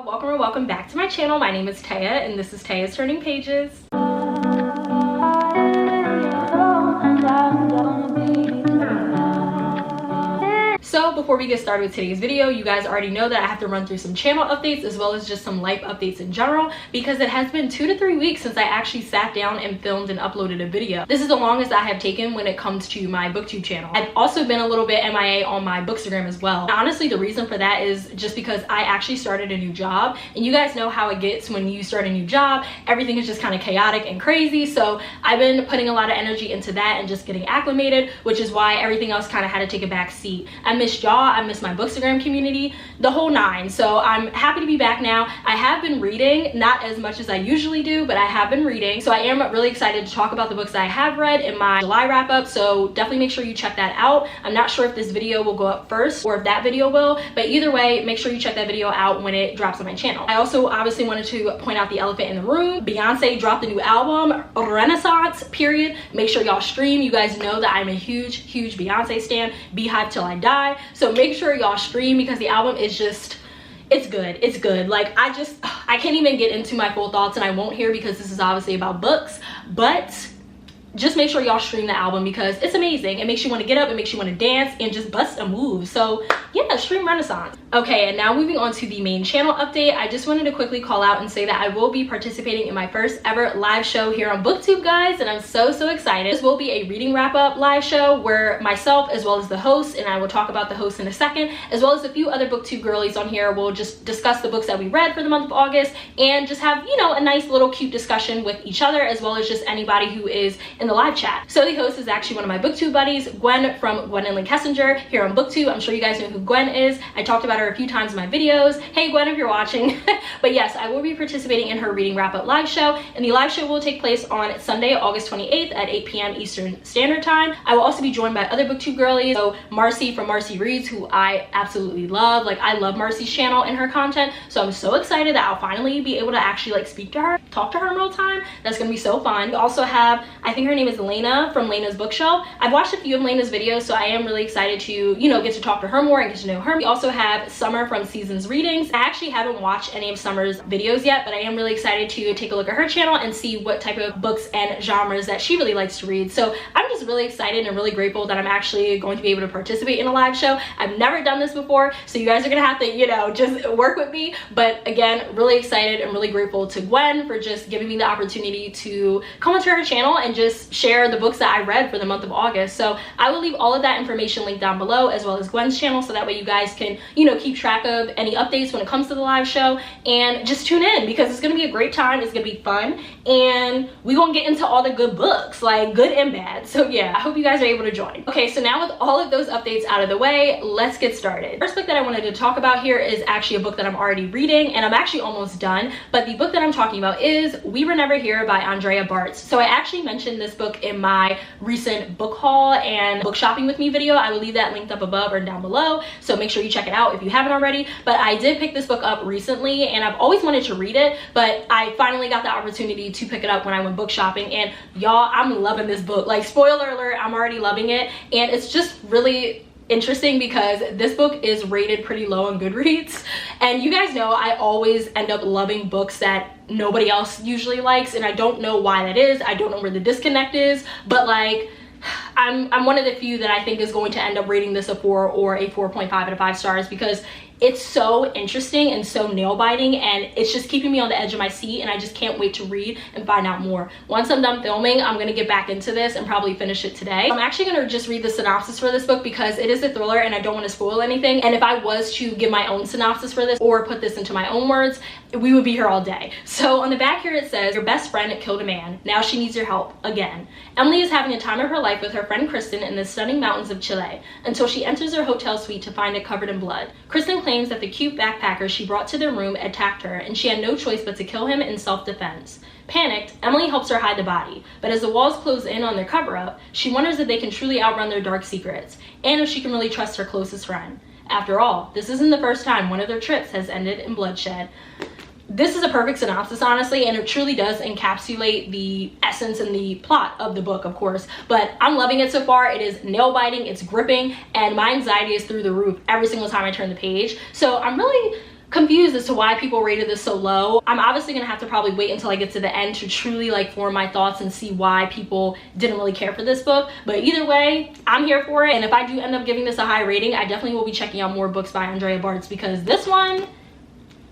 y'all, welcome or welcome back to my channel. My name is Taya and this is Taya's Turning Pages. So before we get started with today's video, you guys already know that I have to run through some channel updates as well as just some life updates in general, because it has been 2 to 3 weeks since I actually sat down and filmed and uploaded a video. This is the longest I have taken when it comes to my booktube channel. I've also been a little bit MIA on my bookstagram as well. Honestly, the reason for that is just because I actually started a new job, and you guys know how it gets when you start a new job. Everything is just kind of chaotic and crazy, so I've been putting a lot of energy into that and just getting acclimated, which is why everything else kind of had to take a back seat. I missed y'all, I missed my bookstagram community, the whole nine. So I'm happy to be back now. I have been reading, not as much as I usually do, but I have been reading. So I am really excited to talk about the books that I have read in my July wrap up, so definitely make sure you check that out. I'm not sure if this video will go up first or if that video will, but either way, make sure you check that video out when it drops on my channel. I also obviously wanted to point out the elephant in the room. Beyonce dropped a new album, Renaissance period. Make sure y'all stream. You guys know that I'm a huge Beyonce stan, Beehive till I die. So make sure y'all stream because the album is just, it's good. Like I can't even get into my full thoughts, and I won't here because this is obviously about books, but just make sure y'all stream the album because it's amazing. It makes you want to get up, it makes you want to dance and just bust a move. So yeah, stream Renaissance. Okay, and now moving on to the main channel update, I just wanted to quickly call out and say that I will be participating in my first ever live show here on Booktube, guys, and I'm so excited. This will be a reading wrap up live show where myself as well as the host, and I will talk about the host in a second, as well as a few other Booktube girlies on here, will just discuss the books that we read for the month of August and just have, you know, a nice little cute discussion with each other, as well as just anybody who is in the live chat. So the host is actually one of my Booktube buddies, Gwen from Gwen and Lynn Kessinger here on Booktube. I'm sure you guys know who Gwen is. I talked about her a few times in my videos. Hey Gwen, if you're watching. But yes, I will be participating in her reading wrap up live show, and the live show will take place on Sunday, August 28th at 8 p.m. Eastern Standard Time. I will also be joined by other Booktube girlies. So Marcy from Marcy Reads, who I absolutely love. Like I love Marcy's channel and her content. So I'm so excited that I'll finally be able to actually like speak to her, talk to her in real time. That's gonna be so fun. We also have, I think her name is Lena from Lena's Bookshelf. I've watched a few of Lena's videos, so I am really excited to, you know, get to talk to her more and get to know her. We also have Summer from Seasons Readings. I actually haven't watched any of Summer's videos yet, but I am really excited to take a look at her channel and see what type of books and genres that she really likes to read. So I'm just really excited and really grateful that I'm actually going to be able to participate in a live show. I've never done this before, so you guys are gonna have to, you know, just work with me. But again, really excited and really grateful to Gwen for just giving me the opportunity to come onto her channel and just share the books that I read for the month of August. So I will leave all of that information linked down below, as well as Gwen's channel, so that way you guys can, you know, keep track of any updates when it comes to the live show, and just tune in because it's gonna be a great time. It's gonna be fun, and we're gonna get into all the good books, like good and bad. So yeah, I hope you guys are able to join. Okay, so now with all of those updates out of the way, let's get started. First book that I wanted to talk about here is actually a book that I'm already reading, and I'm actually almost done, but the book that I'm talking about is We Were Never Here by Andrea Bartz. So I actually mentioned this book in my recent book haul and book shopping with me video. I will leave that linked up above or down below, so make sure you check it out if you haven't already. But I did pick this book up recently, and I've always wanted to read it, but I finally got the opportunity to pick it up when I went book shopping, and y'all, I'm loving this book. Like, spoiler alert, I'm already loving it, and it's just really interesting because this book is rated pretty low on Goodreads, and you guys know I always end up loving books that nobody else usually likes, and I don't know why that is. I don't know where the disconnect is, but like I'm one of the few that I think is going to end up rating this a 4 or a 4.5 out of 5 stars because it's so interesting and so nail-biting, and it's just keeping me on the edge of my seat, and I just can't wait to read and find out more. Once I'm done filming, I'm gonna get back into this and probably finish it today. I'm actually gonna just read the synopsis for this book because it is a thriller and I don't want to spoil anything, and if I was to give my own synopsis for this or put this into my own words, we would be here all day. So on the back here it says, your best friend killed a man. Now she needs your help again. Emily is having a time of her life with her friend Kristen in the stunning mountains of Chile until she enters her hotel suite to find it covered in blood. Kristen claims that the cute backpacker she brought to their room attacked her, and she had no choice but to kill him in self-defense. Panicked, Emily helps her hide the body, but as the walls close in on their cover-up, she wonders if they can truly outrun their dark secrets, and if she can really trust her closest friend. After all, this isn't the first time one of their trips has ended in bloodshed. This is a perfect synopsis, honestly, and it truly does encapsulate the essence and the plot of the book, of course. But I'm loving it so far. It is nail-biting, it's gripping, and my anxiety is through the roof every single time I turn the page. So I'm really confused as to why people rated this so low. I'm obviously gonna have to probably wait until I get to the end to truly like form my thoughts and see why people didn't really care for this book. But either way, I'm here for it. And if I do end up giving this a high rating, I definitely will be checking out more books by Andrea Bartz, because this one,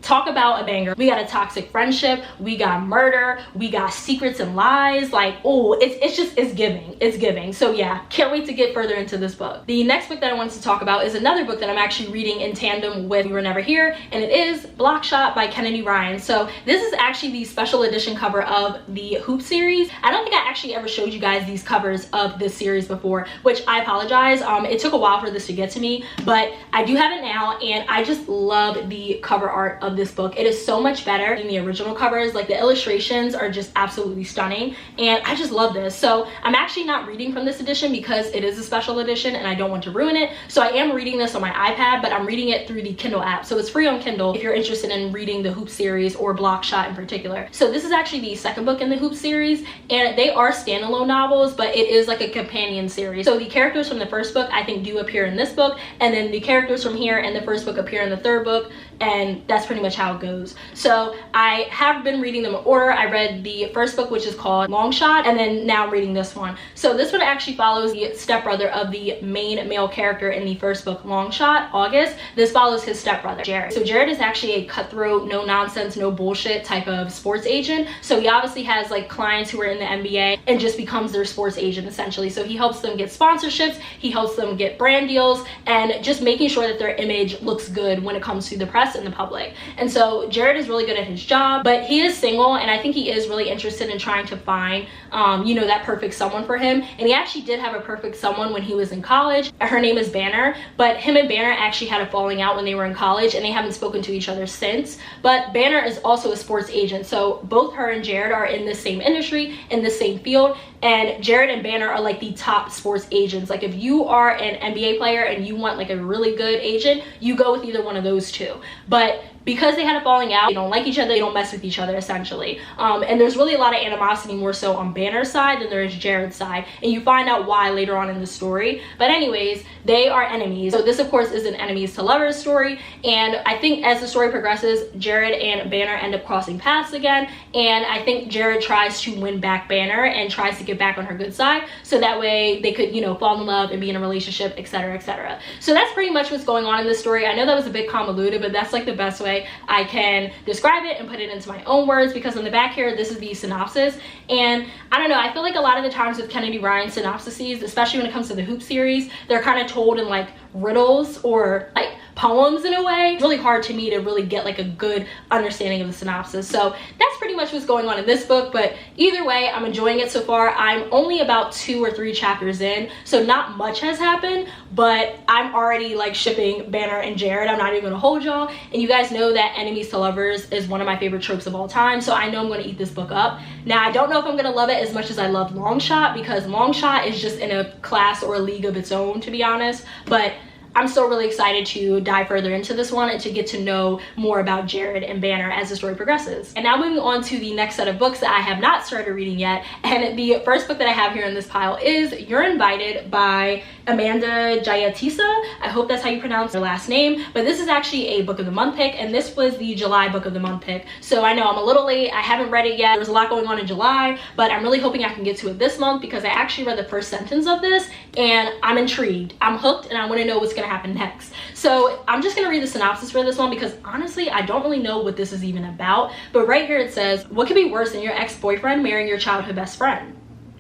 talk about a banger. We got a toxic friendship, we got murder, we got secrets and lies. Like, oh, it's giving. So yeah, can't wait to get further into this book. The next book that I wanted to talk about is another book that I'm actually reading in tandem with We Were Never Here, and it is Blockshot by Kennedy Ryan. So this is actually the special edition cover of the Hoop series. I don't think I actually ever showed you guys these covers of this series before, which I apologize. It took a while for this to get to me, but I do have it now, and I just love the cover art of this book. It is so much better than the original covers. Like, the illustrations are just absolutely stunning, and I just love this. So I'm actually not reading from this edition because it is a special edition and I don't want to ruin it. So I am reading this on my iPad, but I'm reading it through the Kindle app. So it's free on Kindle if you're interested in reading the Hoop series or Blockshot in particular. So this is actually the second book in the Hoop series, and they are standalone novels, but it is like a companion series. So the characters from the first book I think do appear in this book, and then the characters from here and the first book appear in the third book, and that's pretty much how it goes. So I have been reading them in order. I read the first book, which is called Longshot, and then now I'm reading this one. So this one actually follows the stepbrother of the main male character in the first book, Longshot, August. This follows his stepbrother, Jared. So Jared is actually a cutthroat, no nonsense, no bullshit type of sports agent. So he obviously has like clients who are in the NBA and just becomes their sports agent essentially. So he helps them get sponsorships, he helps them get brand deals, and just making sure that their image looks good when it comes to the press and the public. And so Jared is really good at his job, but he is single, and I think he is really interested in trying to find you know, that perfect someone for him. And he actually did have a perfect someone when he was in college. Her name is Banner, but him and Banner actually had a falling out when they were in college, and they haven't spoken to each other since. But Banner is also a sports agent, so both her and Jared are in the same industry, in the same field, and Jared and Banner are like the top sports agents. Like, if you are an NBA player and you want like a really good agent, you go with either one of those two. But because they had a falling out, they don't like each other, they don't mess with each other essentially. And there's really a lot of animosity more so on Banner's side than there is Jared's side, and you find out why later on in the story. But anyways, they are enemies. So this of course is an enemies to lovers story, and I think as the story progresses, Jared and Banner end up crossing paths again, and I think Jared tries to win back Banner and tries to get back on her good side, so that way they could, you know, fall in love and be in a relationship, etc, etc. So that's pretty much what's going on in this story. I know that was a bit convoluted, but that's like the best way I can describe it and put it into my own words, because on the back here, this is the synopsis. And I don't know, I feel like a lot of the times with Kennedy Ryan synopsises, especially when it comes to the Hoop series, they're kind of told in like riddles or like poems in a way. It's really hard to me to really get like a good understanding of the synopsis. So that's pretty much what's going on in this book, but either way, I'm enjoying it so far. I'm only about 2 or 3 chapters in, so not much has happened, but I'm already like shipping Banner and Jared. I'm not even gonna hold y'all, and you guys know that enemies to lovers is one of my favorite tropes of all time, so I know I'm gonna eat this book up. Now, I don't know if I'm gonna love it as much as I love Longshot, because Longshot is just in a class or a league of its own, to be honest, but I'm still really excited to dive further into this one and to get to know more about Jared and Banner as the story progresses. And now moving on to the next set of books that I have not started reading yet. And the first book that I have here in this pile is You're Invited by Amanda Jayatisa. I hope that's how you pronounce her last name. But this is actually a book of the month pick, and this was the July book of the month pick. So I know I'm a little late. I haven't read it yet. There's a lot going on in July, but I'm really hoping I can get to it this month, because I actually read the first sentence of this and I'm intrigued. I'm hooked, and I want to know what's going to happen next. So I'm just going to read the synopsis for this one, because honestly, I don't really know what this is even about. But right here it says, what could be worse than your ex-boyfriend marrying your childhood best friend?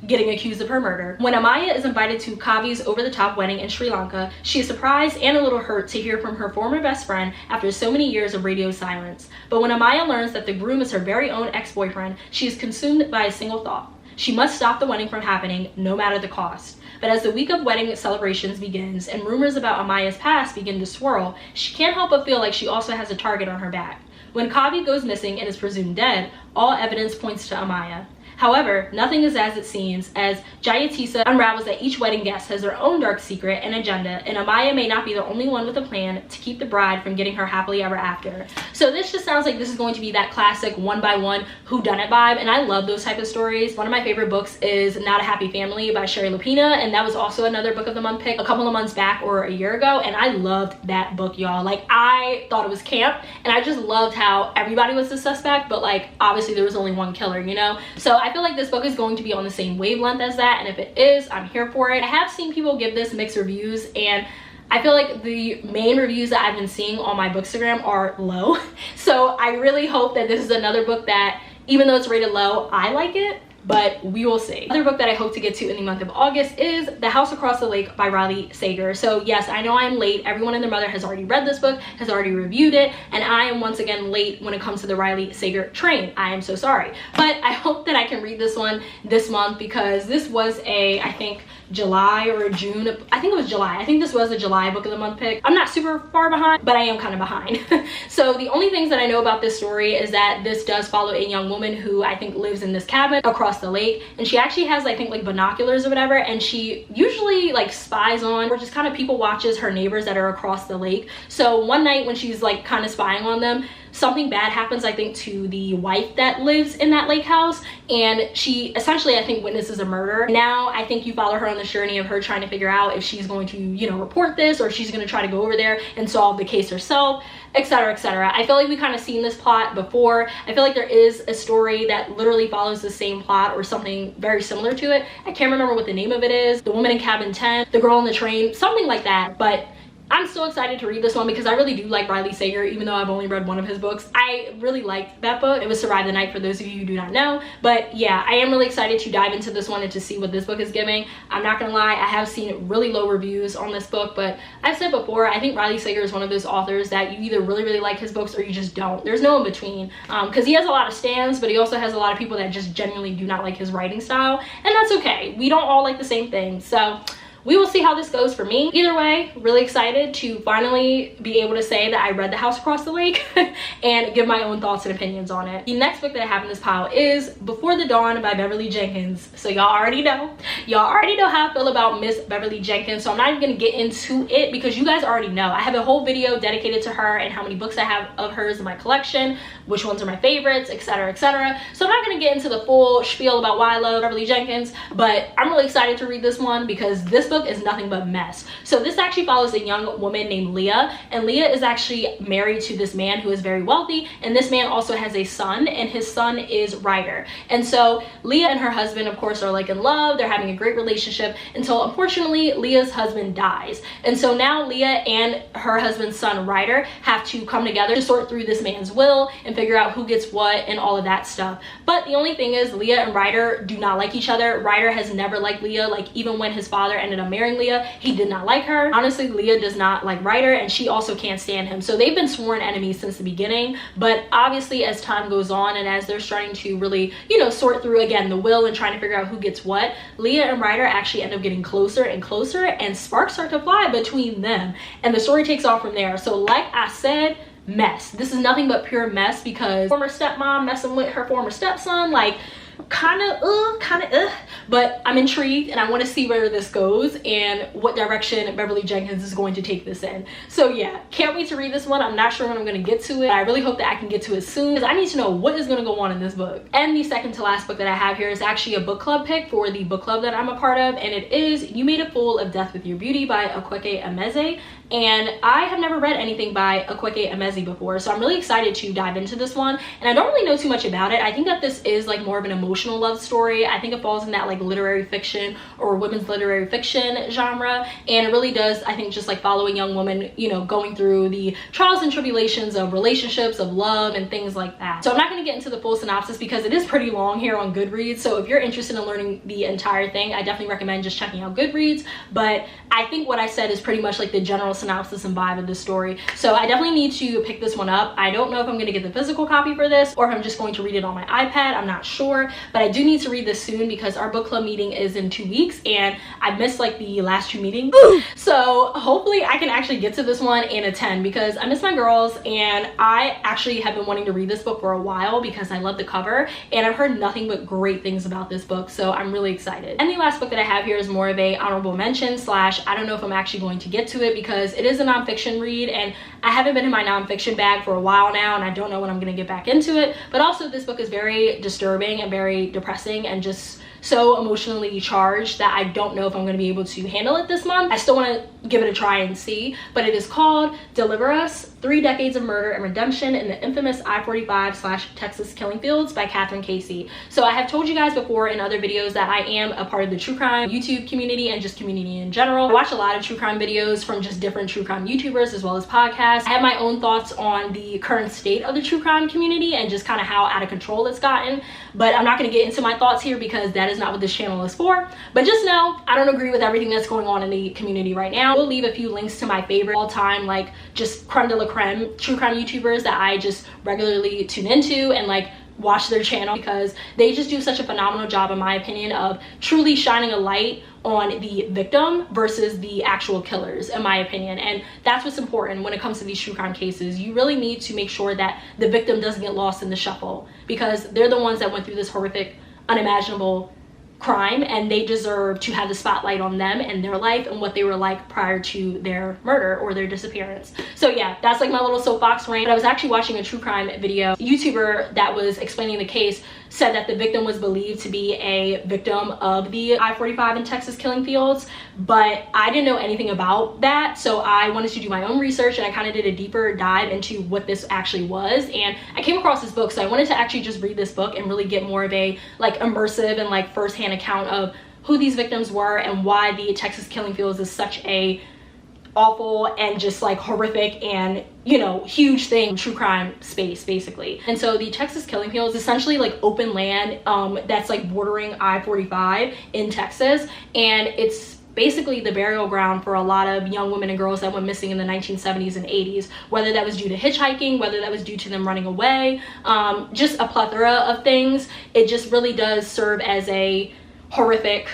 Getting accused of her murder. When Amaya is invited to Kavi's over-the-top wedding in Sri Lanka, she is surprised and a little hurt to hear from her former best friend after so many years of radio silence. But when Amaya learns that the groom is her very own ex-boyfriend, she is consumed by a single thought. She must stop the wedding from happening, no matter the cost. But as the week of wedding celebrations begins and rumors about Amaya's past begin to swirl, she can't help but feel like she also has a target on her back. When Kavi goes missing and is presumed dead, all evidence points to Amaya. However, nothing is as it seems, as Jayatissa unravels that each wedding guest has their own dark secret and agenda, and Amaya may not be the only one with a plan to keep the bride from getting her happily ever after. So this just sounds like this is going to be that classic one by one whodunit vibe, and I love those type of stories. One of my favorite books is Not a Happy Family by Sherry Lapina, and that was also another book of the month pick a couple of months back or a year ago, and I loved that book, y'all. Like, I thought it was camp, and I just loved how everybody was the suspect, but like obviously there was only one killer, you know? So I feel like this book is going to be on the same wavelength as that, and if it is, I'm here for it. I have seen people give this mixed reviews, and I feel like the main reviews that I've been seeing on my Bookstagram are low. So I really hope that this is another book that, even though it's rated low, I like it, but we will see. Another book that I hope to get to in the month of August is The House Across the Lake by Riley Sager. So yes, I know I'm late. Everyone and their mother has already read this book, has already reviewed it, and I am once again late when it comes to the Riley Sager train. I am so sorry. But I hope that I can read this one this month, because this was a, I think, July or June, I think it was July. I think this was a July book of the month pick. I'm not super far behind, but I am kind of behind. So the only things that I know about this story is that this does follow a young woman who I think lives in this cabin across the lake, and she actually has, I think, like binoculars or whatever, and she usually like spies on or just kind of people watches her neighbors that are across the lake. So one night when she's like kind of spying on them, something bad happens, I think, to the wife that lives in that lake house, and she essentially, I think, witnesses a murder. Now I think you follow her on the journey of her trying to figure out if she's going to, you know, report this, or she's going to try to go over there and solve the case herself, etc., etc. I feel like we kind of seen this plot before. I feel like there is a story that literally follows the same plot or something very similar to it. I can't remember what the name of it is. The Woman in Cabin 10, The Girl on the Train, something like that. But I'm so excited to read this one because I really do like Riley Sager, even though I've only read one of his books. I really liked that book. It was Survive the Night, for those of you who do not know. But yeah, I am really excited to dive into this one and to see what this book is giving. I'm not gonna lie, I have seen really low reviews on this book, but I've said before, I think Riley Sager is one of those authors that you either really like his books or you just don't. There's no in between, because he has a lot of stans, but he also has a lot of people that just genuinely do not like his writing style, and that's okay. We don't all like the same thing. So we will see how this goes for me. Either way, really excited to finally be able to say that I read The House Across the Lake and give my own thoughts and opinions on it. The next book that I have in this pile is Before the Dawn by Beverly Jenkins. So y'all already know how I feel about Miss Beverly Jenkins, so I'm not even gonna get into it because you guys already know. I have a whole video dedicated to her and how many books I have of hers in my collection, which ones are my favorites, etc., etc. So I'm not gonna get into the full spiel about why I love Beverly Jenkins, but I'm really excited to read this one because this book is nothing but mess. So this actually follows a young woman named Leah, and Leah is actually married to this man who is very wealthy, and this man also has a son, and his son is Ryder. And so Leah and her husband, of course, are like in love. They're having a great relationship until, unfortunately, Leah's husband dies. And so now Leah and her husband's son Ryder have to come together to sort through this man's will and figure out who gets what and all of that stuff. But the only thing is, Leah and Ryder do not like each other. Ryder has never liked Leah. Like, even when his father ended up marrying Leah, he did not like her. Honestly, Leah does not like Ryder, and she also can't stand him. So they've been sworn enemies since the beginning. But obviously, as time goes on and as they're starting to really, you know, sort through again the will and trying to figure out who gets what, Leah and Ryder actually end up getting closer and closer, and sparks start to fly between them, and the story takes off from there. So like I said, mess. This is nothing but pure mess, because former stepmom messing with her former stepson, like kind of but I'm intrigued and I want to see where this goes and what direction Beverly Jenkins is going to take this in. So yeah, can't wait to read this one. I'm not sure when I'm going to get to it. I really hope that I can get to it soon, because I need to know what is going to go on in this book. And the second to last book that I have here is actually a book club pick for the book club that I'm a part of, and it is You Made a Fool of Death with Your Beauty by Akweke Emeze. And I have never read anything by Akweke Emeze before, so I'm really excited to dive into this one. And I don't really know too much about it. I think that this is like more of an emotional love story. I think it falls in that like literary fiction or women's literary fiction genre, and it really does, I think, just like follow a young woman, you know, going through the trials and tribulations of relationships, of love, and things like that. So I'm not going to get into the full synopsis because it is pretty long here on Goodreads. So if you're interested in learning the entire thing, I definitely recommend just checking out Goodreads. But I think what I said is pretty much like the general synopsis and vibe of the story. So I definitely need to pick this one up. I don't know if I'm going to get the physical copy for this or if I'm just going to read it on my iPad. I'm not sure, but I do need to read this soon because our book club meeting is in 2 weeks and I missed like the last 2 meetings. So hopefully I can actually get to this one and attend because I miss my girls, and I actually have been wanting to read this book for a while because I love the cover and I've heard nothing but great things about this book, so I'm really excited. And the last book that I have here is more of a honorable mention slash I don't know if I'm actually going to get to it because it is a nonfiction read and I haven't been in my nonfiction bag for a while now and I don't know when I'm going to get back into it. But also this book is very disturbing and very depressing and just so emotionally charged that I don't know if I'm going to be able to handle it this month. I still want to give it a try and see, but it is called Deliver Us: 3 Decades of Murder and Redemption in the Infamous I-45/Texas Killing Fields by Catherine Casey. So I have told you guys before in other videos that I am a part of the true crime YouTube community and just community in general. I watch a lot of true crime videos from just different true crime YouTubers as well as podcasts. I have my own thoughts on the current state of the true crime community and just kind of how out of control it's gotten, but I'm not going to get into my thoughts here because that is not what this channel is for. But just know I don't agree with everything that's going on in the community right now. We'll leave a few links to my favorite all-time, like just creme de la creme true crime YouTubers that I just regularly tune into and like watch their channel because they just do such a phenomenal job, in my opinion, of truly shining a light on the victim versus the actual killers, in my opinion. And that's what's important when it comes to these true crime cases. You really need to make sure that the victim doesn't get lost in the shuffle because they're the ones that went through this horrific, unimaginable crime, and they deserve to have the spotlight on them and their life and what they were like prior to their murder or their disappearance. So yeah, that's like my little soapbox rant. But I was actually watching a true crime video. YouTuber that was explaining the case said that the victim was believed to be a victim of the I-45 and Texas killing fields, but I didn't know anything about that, so I wanted to do my own research and I kind of did a deeper dive into what this actually was, and I came across this book, so I wanted to actually just read this book and really get more of a like immersive and like first-hand account of who these victims were and why the Texas killing fields is such a awful and just like horrific and, you know, huge thing in true crime space basically. And so the Texas killing fields is essentially like open land that's like bordering I-45 in Texas, and it's basically the burial ground for a lot of young women and girls that went missing in the 1970s and 80s, whether that was due to hitchhiking, whether that was due to them running away, just a plethora of things. It just really does serve as a horrific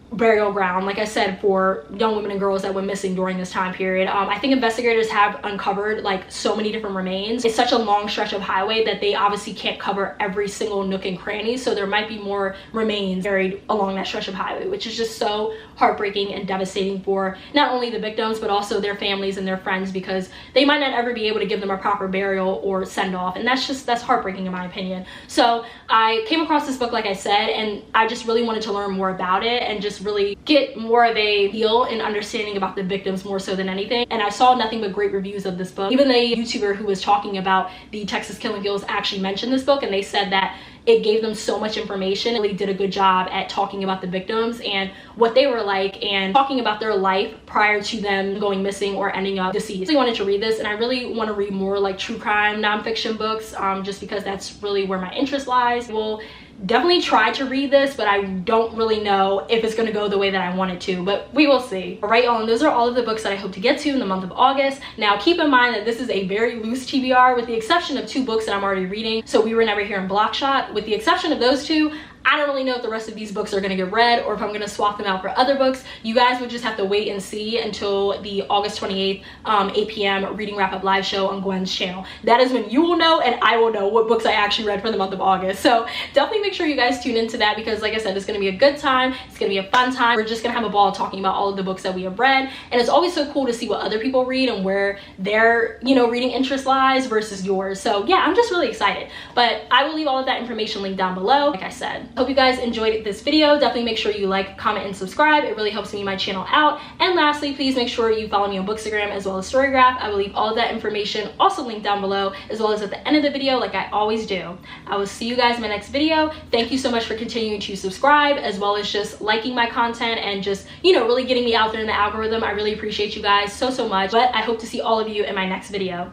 burial ground, like I said, for young women and girls that went missing during this time period. I think investigators have uncovered like so many different remains. It's such a long stretch of highway that they obviously can't cover every single nook and cranny, so there might be more remains buried along that stretch of highway, which is just so heartbreaking and devastating for not only the victims but also their families and their friends, because they might not ever be able to give them a proper burial or send off, and that's heartbreaking in my opinion. So I came across this book, like I said, and I just really wanted to learn more about it and just really get more of a feel and understanding about the victims more so than anything. And I saw nothing but great reviews of this book. Even the YouTuber who was talking about the Texas killing fields actually mentioned this book, and they said that it gave them so much information. It really did a good job at talking about the victims and what they were like and talking about their life prior to them going missing or ending up deceased. I really wanted to read this, and I really want to read more like true crime nonfiction books, just because that's really where my interest lies. We'll definitely try to read this, but I don't really know if it's going to go the way that I want it to, but we will see. All right, y'all, and those are all of the books that I hope to get to in the month of August. Now keep in mind that this is a very loose TBR with the exception of 2 books that I'm already reading. So We Were Never Here and Blockshot. With the exception of those 2, I don't really know if the rest of these books are going to get read or if I'm going to swap them out for other books. You guys would just have to wait and see until the August 28th 8 p.m. reading wrap up live show on Gwen's channel. That is when you will know and I will know what books I actually read for the month of August. So definitely make sure you guys tune into that, because like I said, it's going to be a good time. It's going to be a fun time. We're just going to have a ball talking about all of the books that we have read, and it's always so cool to see what other people read and where their, you know, reading interest lies versus yours. So yeah, I'm just really excited. But I will leave all of that information linked down below. Like I said, hope you guys enjoyed this video. Definitely make sure you like, comment, and subscribe. It really helps me and my channel out. And lastly, please make sure you follow me on Bookstagram as well as Storygraph. I will leave all of that information also linked down below, as well as at the end of the video, like I always do. I will see you guys in my next video. Thank you so much for continuing to subscribe, as well as just liking my content and just, you know, really getting me out there in the algorithm. I really appreciate you guys so much. But I hope to see all of you in my next video.